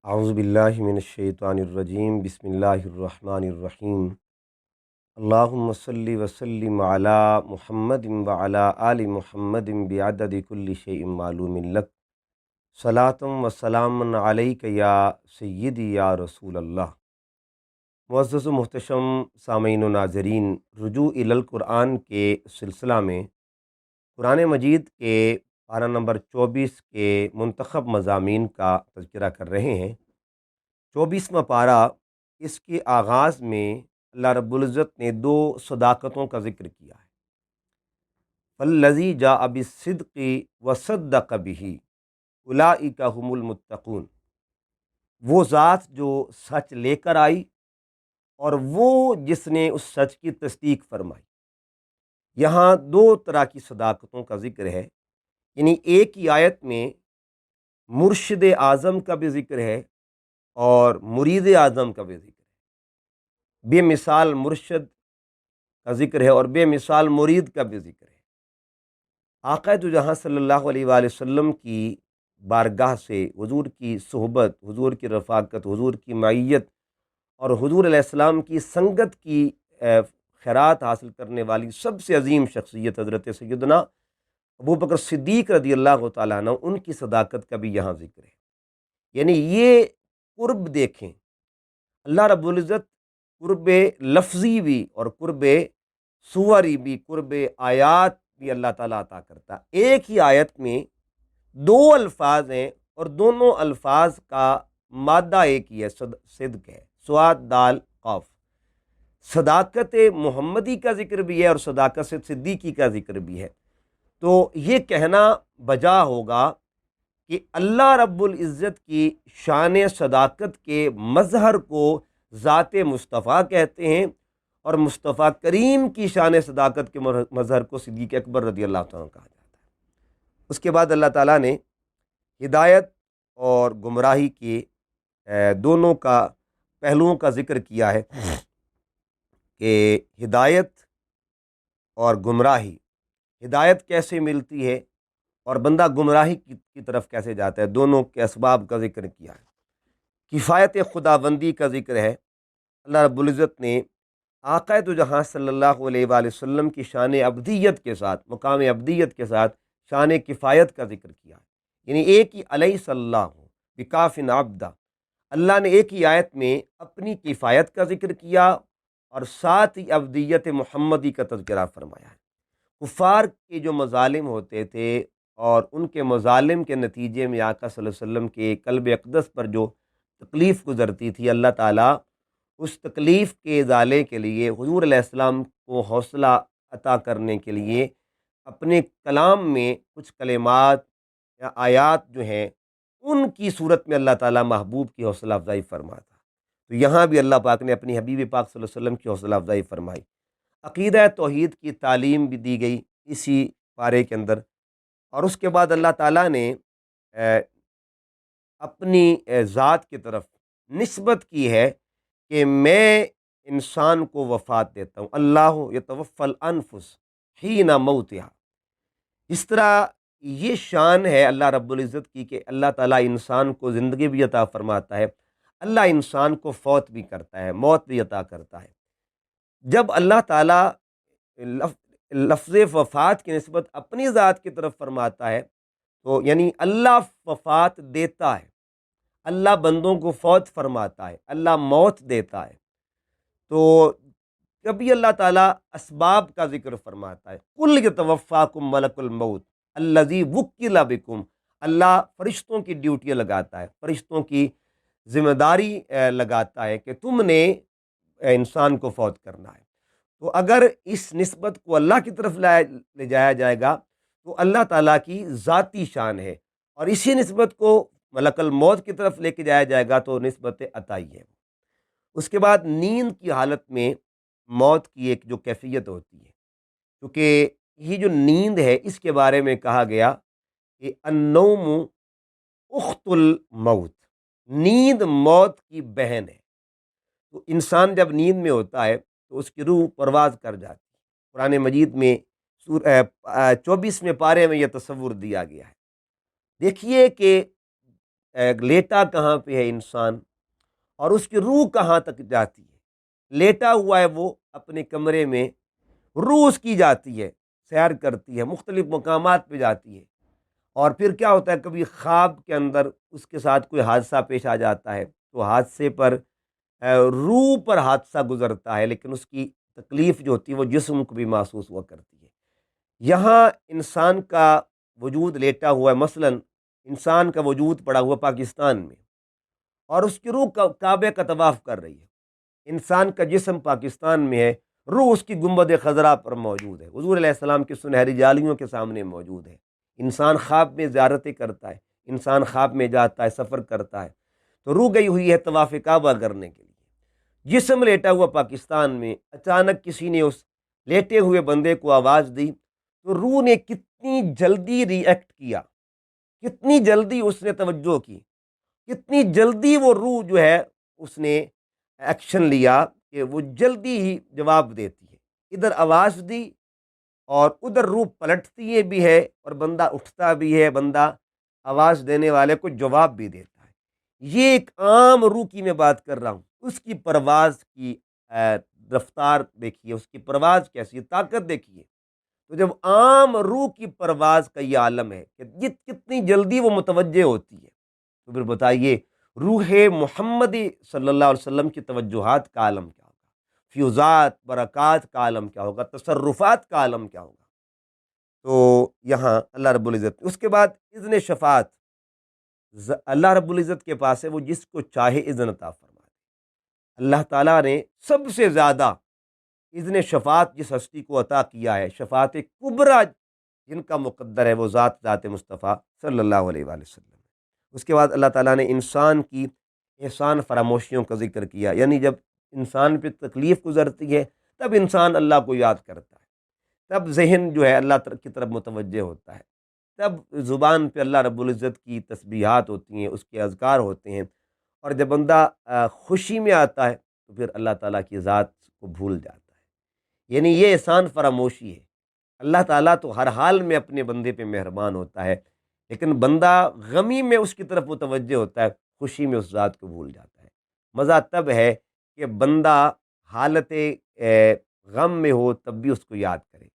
اعوذ باللہ من الشیطان الرجیم بسم اللہ الرحمن الرحیم اللہم صلی وسلم علی محمد وعلی آل محمد بعدد کل شیء معلوم لک صلاۃ و سلام علیک یا سیدی یا رسول اللہ۔ معزز و محتشم سامعین و ناظرین، رجوع الی القرآن کے سلسلہ میں قرآن مجید کے پارہ نمبر 24 کے منتخب مضامین کا تذکرہ کر رہے ہیں۔ 24واں پارہ، اس کے آغاز میں اللہ رب العزت نے دو صداقتوں کا ذکر کیا ہے۔ فالذی جاء بالصدق وصدق بہ اولئک ھم المتقون، وہ ذات جو سچ لے کر آئی اور وہ جس نے اس سچ کی تصدیق فرمائی۔ یہاں دو طرح کی صداقتوں کا ذکر ہے، یعنی ایک ہی آیت میں مرشد اعظم کا بھی ذکر ہے اور مرید اعظم کا بھی ذکر ہے، بے مثال مرشد کا ذکر ہے اور بے مثال مرید کا بھی ذکر ہے۔ آقا دو جہاں صلی اللہ علیہ وآلہ وسلم کی بارگاہ سے حضور کی صحبت، حضور کی رفاقت، حضور کی معیت اور حضور علیہ السلام کی سنگت کی خیرات حاصل کرنے والی سب سے عظیم شخصیت حضرت سیدنا ابوبکر صدیق رضی اللہ تعالیٰ عنہ، ان کی صداقت کا بھی یہاں ذکر ہے۔ یعنی یہ قرب دیکھیں، اللہ رب العزت قرب لفظی بھی اور قرب صوری بھی، قرب آیات بھی اللہ تعالیٰ عطا کرتا ہے۔ ایک ہی آیت میں دو الفاظ ہیں اور دونوں الفاظ کا مادہ ایک ہی ہے، صدق ہے، صاد دال قاف۔ صداقت محمدی کا ذکر بھی ہے اور صداقت صدیقی کا ذکر بھی ہے۔ تو یہ کہنا بجا ہوگا کہ اللہ رب العزت کی شان صداقت کے مظہر کو ذات مصطفیٰ کہتے ہیں اور مصطفیٰ کریم کی شان صداقت کے مظہر کو صدیق اکبر رضی اللہ عنہ کہا جاتا ہے۔ اس کے بعد اللہ تعالیٰ نے ہدایت اور گمراہی کے دونوں کا پہلوؤں کا ذکر کیا ہے کہ ہدایت اور گمراہی، ہدایت کیسے ملتی ہے اور بندہ گمراہی کی طرف کیسے جاتا ہے، دونوں کے اسباب کا ذکر کیا ہے۔ کفایت خداوندی کا ذکر ہے۔ اللہ رب العزت نے آقا دو جہاں صلی اللہ علیہ وآلہ وسلم کی شان عبدیت کے ساتھ، مقام عبدیت کے ساتھ شان کفایت کا ذکر کیا ہے، یعنی ایک ہی علیہ صلی اللہ بکاف عبدہ، اللہ نے ایک ہی آیت میں اپنی کفایت کا ذکر کیا اور ساتھ ہی عبدیت محمدی کا تذکرہ فرمایا ہے۔ کفار کے جو مظالم ہوتے تھے اور ان کے مظالم کے نتیجے میں آقا صلی اللہ علیہ وسلم کے قلب اقدس پر جو تکلیف گزرتی تھی، اللہ تعالیٰ اس تکلیف کے ازالے کے لیے، حضور علیہ السلام کو حوصلہ عطا کرنے کے لیے اپنے کلام میں کچھ کلمات یا آیات جو ہیں ان کی صورت میں اللہ تعالیٰ محبوب کی حوصلہ افزائی فرماتا۔ تو یہاں بھی اللہ پاک نے اپنی حبیب پاک صلی اللہ علیہ وسلم کی حوصلہ افزائی فرمائی۔ عقیدہ توحید کی تعلیم بھی دی گئی اسی پارے کے اندر، اور اس کے بعد اللہ تعالیٰ نے اپنی ذات کی طرف نسبت کی ہے کہ میں انسان کو وفات دیتا ہوں، اللہ یتوفی الانفس حین موتہا۔ اس طرح یہ شان ہے اللہ رب العزت کی کہ اللہ تعالیٰ انسان کو زندگی بھی عطا فرماتا ہے، اللہ انسان کو فوت بھی کرتا ہے، موت بھی عطا کرتا ہے۔ جب اللہ تعالیٰ لفظ وفات کی نسبت اپنی ذات کی طرف فرماتا ہے تو یعنی اللہ وفات دیتا ہے، اللہ بندوں کو فوت فرماتا ہے، اللہ موت دیتا ہے۔ تو کبھی اللہ تعالیٰ اسباب کا ذکر فرماتا ہے، قل یتوفاکم ملک الموت الذی وکل بکم، اللہ فرشتوں کی ڈیوٹیاں لگاتا ہے، فرشتوں کی ذمہ داری لگاتا ہے کہ تم نے انسان کو فوت کرنا ہے۔ تو اگر اس نسبت کو اللہ کی طرف لے جایا جائے گا تو اللہ تعالیٰ کی ذاتی شان ہے، اور اسی نسبت کو ملک الموت کی طرف لے کے جایا جائے گا تو نسبت عطائی ہے۔ اس کے بعد نیند کی حالت میں موت کی ایک جو کیفیت ہوتی ہے، کیونکہ یہ جو نیند ہے اس کے بارے میں کہا گیا کہ النوم اخت الموت، نیند موت کی بہن ہے۔ تو انسان جب نیند میں ہوتا ہے تو اس کی روح پرواز کر جاتی ہے۔ قرآن مجید میں 24ویں پارے میں یہ تصور دیا گیا ہے۔ دیکھیے کہ لیٹا کہاں پہ ہے انسان اور اس کی روح کہاں تک جاتی ہے۔ لیٹا ہوا ہے وہ اپنے کمرے میں، روح اس کی جاتی ہے، سیر کرتی ہے، مختلف مقامات پہ جاتی ہے، اور پھر کیا ہوتا ہے، کبھی خواب کے اندر اس کے ساتھ کوئی حادثہ پیش آ جاتا ہے تو حادثے پر روح پر حادثہ گزرتا ہے، لیکن اس کی تکلیف جو ہوتی ہے وہ جسم کو بھی محسوس ہوا کرتی ہے۔ یہاں انسان کا وجود لیٹا ہوا ہے، مثلا انسان کا وجود پڑا ہوا پاکستان میں، اور اس کی روح کعبے کا طواف کر رہی ہے۔ انسان کا جسم پاکستان میں ہے، روح اس کی گنبد خضرا پر موجود ہے، حضور علیہ السلام کی سنہری جالیوں کے سامنے موجود ہے۔ انسان خواب میں زیارتیں کرتا ہے، انسان خواب میں جاتا ہے، سفر کرتا ہے، تو روح گئی ہوئی ہے طواف کعبہ کرنے کے لیے۔ جسم لیٹا ہوا پاکستان میں، اچانک کسی نے اس لیٹے ہوئے بندے کو آواز دی تو روح نے کتنی جلدی ری ایکٹ کیا، کتنی جلدی اس نے توجہ کی، کتنی جلدی وہ روح جو ہے اس نے ایکشن لیا کہ وہ جلدی ہی جواب دیتی ہے۔ ادھر آواز دی اور ادھر روح پلٹتی ہے بھی ہے، اور بندہ اٹھتا بھی ہے، بندہ آواز دینے والے کو جواب بھی دیتا ہے۔ یہ ایک عام روح کی میں بات کر رہا ہوں، اس کی پرواز کی رفتار دیکھیے، اس کی پرواز کیسی، طاقت دیکھیے۔ تو جب عام روح کی پرواز کا یہ عالم ہے کہ کتنی جلدی وہ متوجہ ہوتی ہے، تو پھر بتائیے روح محمدی صلی اللہ علیہ وسلم کی توجہات کا عالم کیا ہوگا، فیوزات برکات کا عالم کیا ہوگا، تصرفات کا عالم کیا ہوگا۔ تو یہاں اللہ رب العزت، اس کے بعد اذن شفاعت، اللہ رب العزت کے پاس ہے، وہ جس کو چاہے اذن عطا فرما دے۔ اللہ تعالیٰ نے سب سے زیادہ اذن شفاعت جس ہستی کو عطا کیا ہے، شفاعت کبریٰ جن کا مقدر ہے، وہ ذات مصطفیٰ صلی اللہ علیہ وآلہ وسلم۔ اس کے بعد اللہ تعالیٰ نے انسان کی احسان فراموشیوں کا ذکر کیا، یعنی جب انسان پہ تکلیف گزرتی ہے تب انسان اللہ کو یاد کرتا ہے، تب ذہن جو ہے اللہ کی طرف متوجہ ہوتا ہے، تب زبان پہ اللہ رب العزت کی تسبیحات ہوتی ہیں، اس کے اذکار ہوتے ہیں، اور جب بندہ خوشی میں آتا ہے تو پھر اللہ تعالیٰ کی ذات کو بھول جاتا ہے۔ یعنی یہ احسان فراموشی ہے۔ اللہ تعالیٰ تو ہر حال میں اپنے بندے پہ مہربان ہوتا ہے، لیکن بندہ غمی میں اس کی طرف متوجہ ہوتا ہے، خوشی میں اس ذات کو بھول جاتا ہے۔ مزہ تب ہے کہ بندہ حالت غم میں ہو تب بھی اس کو یاد کرے،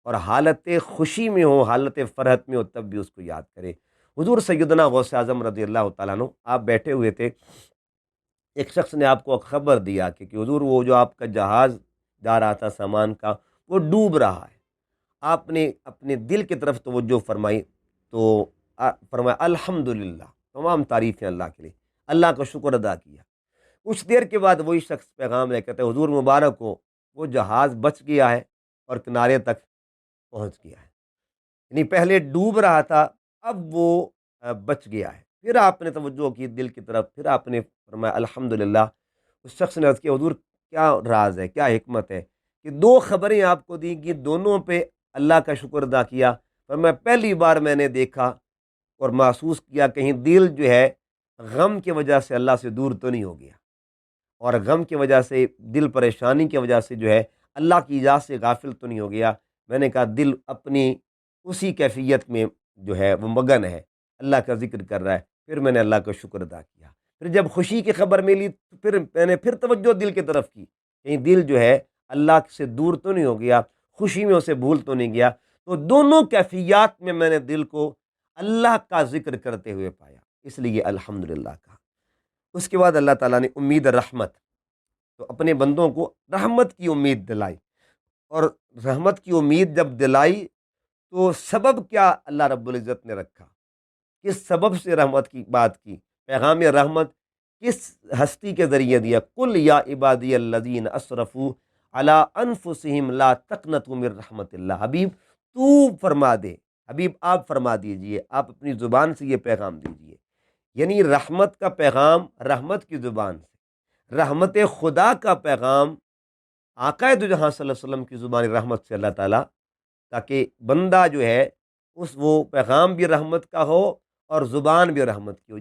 اور حالت خوشی میں ہو، حالت فرحت میں ہو تب بھی اس کو یاد کرے۔ حضور سیدنا غوث اعظم رضی اللہ تعالیٰ عنہ، آپ بیٹھے ہوئے تھے، ایک شخص نے آپ کو خبر دیا کہ حضور وہ جو آپ کا جہاز جا رہا تھا سامان کا، وہ ڈوب رہا ہے۔ آپ نے اپنے دل کی طرف توجہ فرمائی تو فرمایا الحمدللہ، تمام تعریفیں اللہ کے لیے، اللہ کا شکر ادا کیا۔ کچھ دیر کے بعد وہی شخص پیغام لے کہتے ہیں حضور مبارک ہو، وہ جہاز بچ گیا ہے اور کنارے تک پہنچ گیا ہے۔ یعنی پہلے ڈوب رہا تھا، اب وہ بچ گیا ہے۔ پھر آپ نے توجہ کی دل کی طرف، پھر آپ نے فرمایا الحمدللہ۔ اس شخص نے عرض کیا حضور کیا راز ہے، کیا حکمت ہے کہ دو خبریں آپ کو دی گی، دونوں پہ اللہ کا شکر ادا کیا؟ فرمایا پہلی بار میں نے دیکھا اور محسوس کیا کہیں دل جو ہے غم کی وجہ سے اللہ سے دور تو نہیں ہو گیا، اور غم کی وجہ سے، دل پریشانی کی وجہ سے جو ہے اللہ کی اجازت سے غافل تو نہیں ہو گیا۔ میں نے کہا دل اپنی اسی کیفیت میں جو ہے وہ مگن ہے، اللہ کا ذکر کر رہا ہے۔ پھر میں نے اللہ کا شکر ادا کیا۔ پھر جب خوشی کی خبر ملی تو پھر میں نے پھر توجہ دل کی طرف کی، کہیں دل جو ہے اللہ سے دور تو نہیں ہو گیا، خوشی میں اسے بھول تو نہیں گیا۔ تو دونوں کیفیات میں نے دل کو اللہ کا ذکر کرتے ہوئے پایا، اس لیے الحمدللہ کہا۔ اس کے بعد اللہ تعالیٰ نے امید رحمت، تو اپنے بندوں کو رحمت کی امید دلائی، اور رحمت کی امید جب دلائی تو سبب کیا اللہ رب العزت نے رکھا، کس سبب سے رحمت کی بات کی، پیغام رحمت کس ہستی کے ذریعے دیا؟ قل یا عبادی الذین اسرفوا علی انفسہم لا تقنطوا من رحمت اللہ۔ حبیب تو فرما دے، حبیب آپ فرما دیجئے، آپ اپنی زبان سے یہ پیغام دیجئے، یعنی رحمت کا پیغام رحمت کی زبان سے، رحمت خدا کا پیغام آقا دو جہاں صلی اللہ علیہ وسلم کی زبان رحمت سے اللہ تعالیٰ، تاکہ بندہ جو ہے وہ پیغام بھی رحمت کا ہو اور زبان بھی رحمت کی ہو۔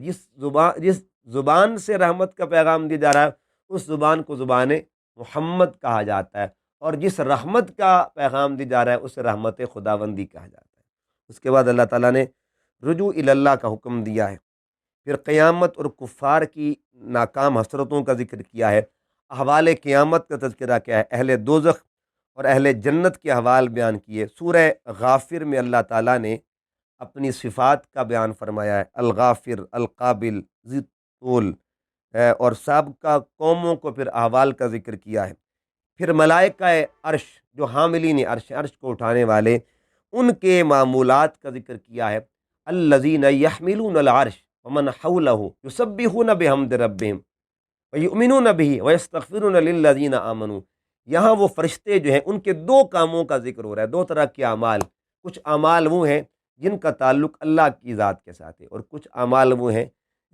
جس زبان سے رحمت کا پیغام دیا جا رہا ہے اس زبان کو زبان محمد کہا جاتا ہے، اور جس رحمت کا پیغام دیا جا رہا ہے اسے رحمت خداوندی کہا جاتا ہے۔ اس کے بعد اللہ تعالیٰ نے رجوع الی اللہ کا حکم دیا ہے پھر قیامت اور کفار کی ناکام حسرتوں کا ذکر کیا ہے، احوال قیامت کا تذکرہ کیا ہے، اہل دوزخ اور اہل جنت کے احوال بیان کیے۔ سورہ غافر میں اللہ تعالیٰ نے اپنی صفات کا بیان فرمایا ہے، الغافر، القابل، ذی طول، اور سابقہ قوموں کو پھر احوال کا ذکر کیا ہے۔ پھر ملائکہ عرش جو حاملین عرش، عرش کو اٹھانے والے، ان کے معمولات کا ذکر کیا ہے، الذین یحملون العرش ومن حولہ یسبحون بحمد ربہم ویؤمنون بہ ویستغفرون للذین آمنوا۔ یہاں وہ فرشتے جو ہیں ان کے دو کاموں کا ذکر ہو رہا ہے، دو طرح کے اعمال۔ کچھ اعمال وہ ہیں جن کا تعلق اللہ کی ذات کے ساتھ ہے، اور کچھ اعمال وہ ہیں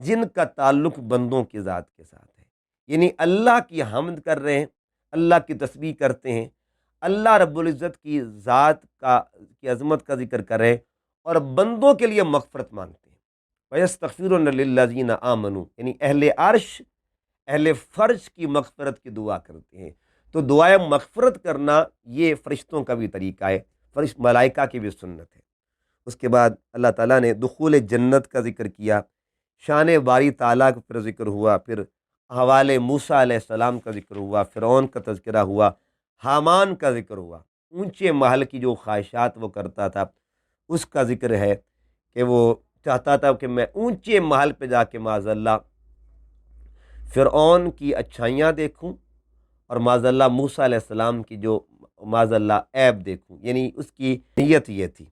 جن کا تعلق بندوں کی ذات کے ساتھ ہے۔ یعنی اللہ کی حمد کر رہے ہیں، اللہ کی تسبیح کرتے ہیں، اللہ رب العزت کی ذات کی عظمت کا ذکر کر رہے ہیں، اور بندوں کے لیے مغفرت مانگتے ہیں۔ وَيَسْتَغْفِرُونَ لِلَّذِينَ آمَنُوا، یعنی اہل عرش، اہل فرش کی مغفرت کی دعا کرتے ہیں۔ تو دعائے مغفرت کرنا یہ فرشتوں کا بھی طریقہ ہے، فرشت ملائکہ کی بھی سنت ہے۔ اس کے بعد اللہ تعالیٰ نے دخول جنت کا ذکر کیا، شان باری تعالیٰ کا پھر ذکر ہوا، پھر حوالے موسیٰ علیہ السلام کا ذکر ہوا، فرعون کا تذکرہ ہوا، حامان کا ذکر ہوا، اونچے محل کی جو خواہشات وہ کرتا تھا اس کا ذکر ہے کہ وہ چاہتا تھا کہ میں اونچے محل پہ جا کے معاذ اللہ فرعون کی اچھائیاں دیکھوں، اور معاذ اللہ موسیٰ علیہ السلام کی جو معاذ اللہ عیب دیکھوں، یعنی اس کی نیت یہ تھی۔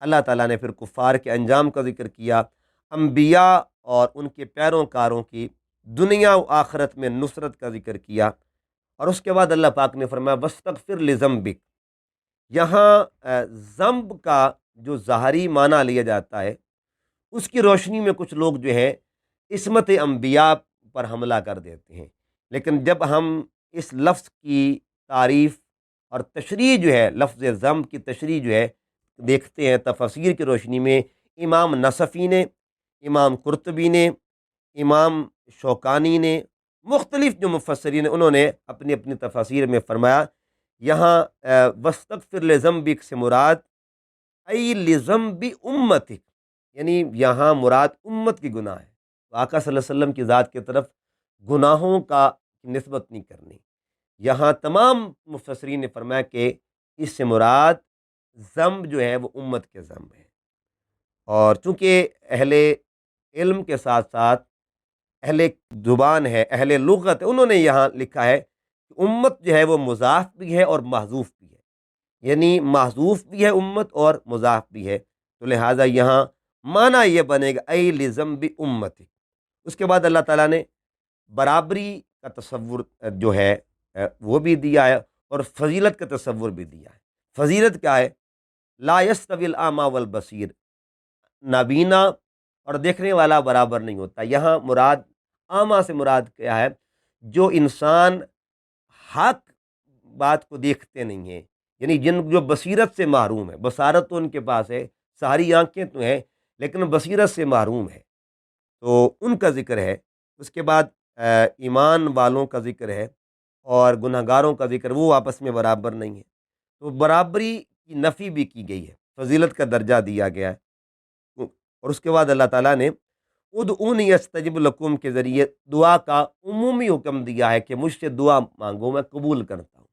اللہ تعالیٰ نے پھر کفار کے انجام کا ذکر کیا، انبیاء اور ان کے پیروکاروں کی دنیا و آخرت میں نصرت کا ذکر کیا، اور اس کے بعد اللہ پاک نے فرمایا وَاسْتَغْفِرْ لِذَنْبِكَ۔ یہاں ذنب کا جو ظاہری معنی لیا جاتا ہے، اس کی روشنی میں کچھ لوگ جو ہے عصمت انبیاء پر حملہ کر دیتے ہیں، لیکن جب ہم اس لفظ کی تعریف اور تشریح جو ہے، لفظ ذنب کی تشریح جو ہے دیکھتے ہیں تفسیر کی روشنی میں، امام نصفی نے، امام قرطبی نے، امام شوکانی نے، مختلف جو مفسرین انہوں نے اپنی اپنی تفاسیر میں فرمایا یہاں وَاسْتَغْفِرْ لِذَنْبِكَ سے مراد ای لِذَنْبِ اُمَّتِكَ، یعنی یہاں مراد امت کی گناہ ہے۔ تو آقا صلی اللہ علیہ وسلم کی ذات کی طرف گناہوں کا نسبت نہیں کرنی۔ یہاں تمام مفسرین نے فرمایا کہ اس سے مراد ذنب جو ہے وہ امت کے ذنب ہے، اور چونکہ اہل علم کے ساتھ ساتھ اہل زبان ہے، اہل لغت ہے، انہوں نے یہاں لکھا ہے کہ امت جو ہے وہ مضاف بھی ہے اور محذوف بھی ہے، یعنی محذوف بھی ہے امت اور مضاف بھی ہے، تو لہٰذا یہاں معنی یہ بنے گا ای لذنب امتی۔ اس کے بعد اللہ تعالیٰ نے برابری کا تصور جو ہے وہ بھی دیا ہے، اور فضیلت کا تصور بھی دیا ہے۔ فضیلت کیا ہے؟ لا یستوی الاعمی والبصیر، نابینا اور دیکھنے والا برابر نہیں ہوتا۔ یہاں مراد اعمیٰ سے مراد کیا ہے؟ جو انسان حق بات کو دیکھتے نہیں ہیں، یعنی جو بصیرت سے محروم ہے، بصارت تو ان کے پاس ہے، ساری آنکھیں تو ہیں لیکن بصیرت سے محروم ہے، تو ان کا ذکر ہے۔ اس کے بعد ایمان والوں کا ذکر ہے، اور گنہگاروں کا ذکر، وہ آپس میں برابر نہیں ہے، تو برابری کی نفی بھی کی گئی ہے، فضیلت کا درجہ دیا گیا ہے۔ اور اس کے بعد اللہ تعالیٰ نے ادعونی استجب لکم کے ذریعے دعا کا عمومی حکم دیا ہے کہ مجھ سے دعا مانگو، میں قبول کرتا ہوں۔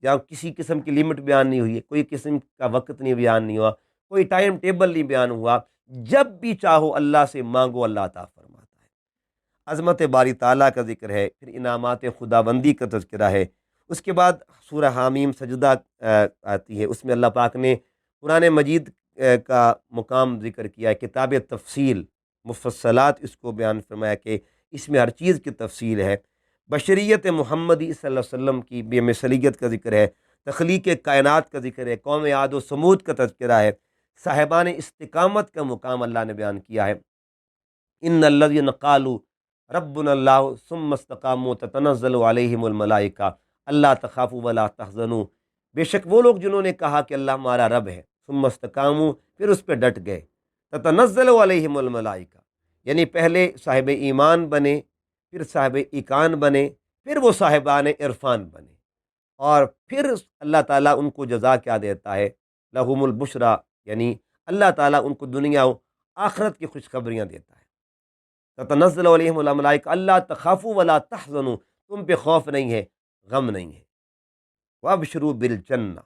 یا کسی قسم کی لمٹ بیان نہیں ہوئی ہے، کوئی قسم کا وقت نہیں بیان نہیں ہوا، کوئی ٹائم ٹیبل نہیں بیان ہوا، جب بھی چاہو اللہ سے مانگو، اللہ عطا فرماتا ہے۔ عظمت باری تعالیٰ کا ذکر ہے، پھر انعامات خداوندی کا تذکرہ ہے۔ اس کے بعد سورہ حامیم سجدہ آتی ہے، اس میں اللہ پاک نے قرآن مجید کا مقام ذکر کیا ہے، کتاب تفصیل، مفصلات اس کو بیان فرمایا کہ اس میں ہر چیز کی تفصیل ہے۔ بشریت محمدی صلی اللہ علیہ وسلم کی بے مثلیت کا ذکر ہے، تخلیق کائنات کا ذکر ہے، قوم عاد و سمود کا تذکرہ ہے، صاحبان استقامت کا مقام اللہ نے بیان کیا ہے۔ ان الذین قالوا ربنا اللہ ثم استقاموا تتنزل علیہم الملائکہ اللہ تخافوا ولا تحزنوا، بے شک وہ لوگ جنہوں نے کہا کہ اللہ ہمارا رب ہے، ثم استقاموا، پھر اس پہ ڈٹ گئے، تتنزل علیہم الملائکہ، یعنی پہلے صاحب ایمان بنے، پھر صاحب ایقان بنے، پھر وہ صاحبان عرفان بنے، اور پھر اللہ تعالیٰ ان کو جزا کیا دیتا ہے؟ لہم البشریٰ، یعنی اللہ تعالیٰ ان کو دنیا و آخرت کی خوشخبریاں دیتا ہے۔ تتنزل علیہم الملائکہ اللہ تخافوا ولا تحزنوا، تم پہ خوف نہیں ہے، غم نہیں ہے، وابشروا بالجنہ،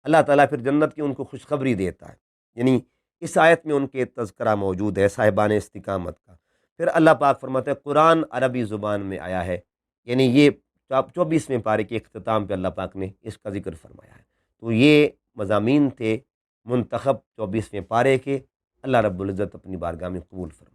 اللہ تعالیٰ پھر جنت کی ان کو خوشخبری دیتا ہے۔ یعنی اس آیت میں ان کے تذکرہ موجود ہے صاحبان استقامت کا۔ پھر اللہ پاک فرماتے ہیں قرآن عربی زبان میں آیا ہے، یعنی یہ 24ویں پارے کے اختتام پہ اللہ پاک نے اس کا ذکر فرمایا ہے۔ تو یہ مضامین تھے منتخب 24ویں پارے کے، اللہ رب العزت اپنی بارگاہ میں قبول فرمائے۔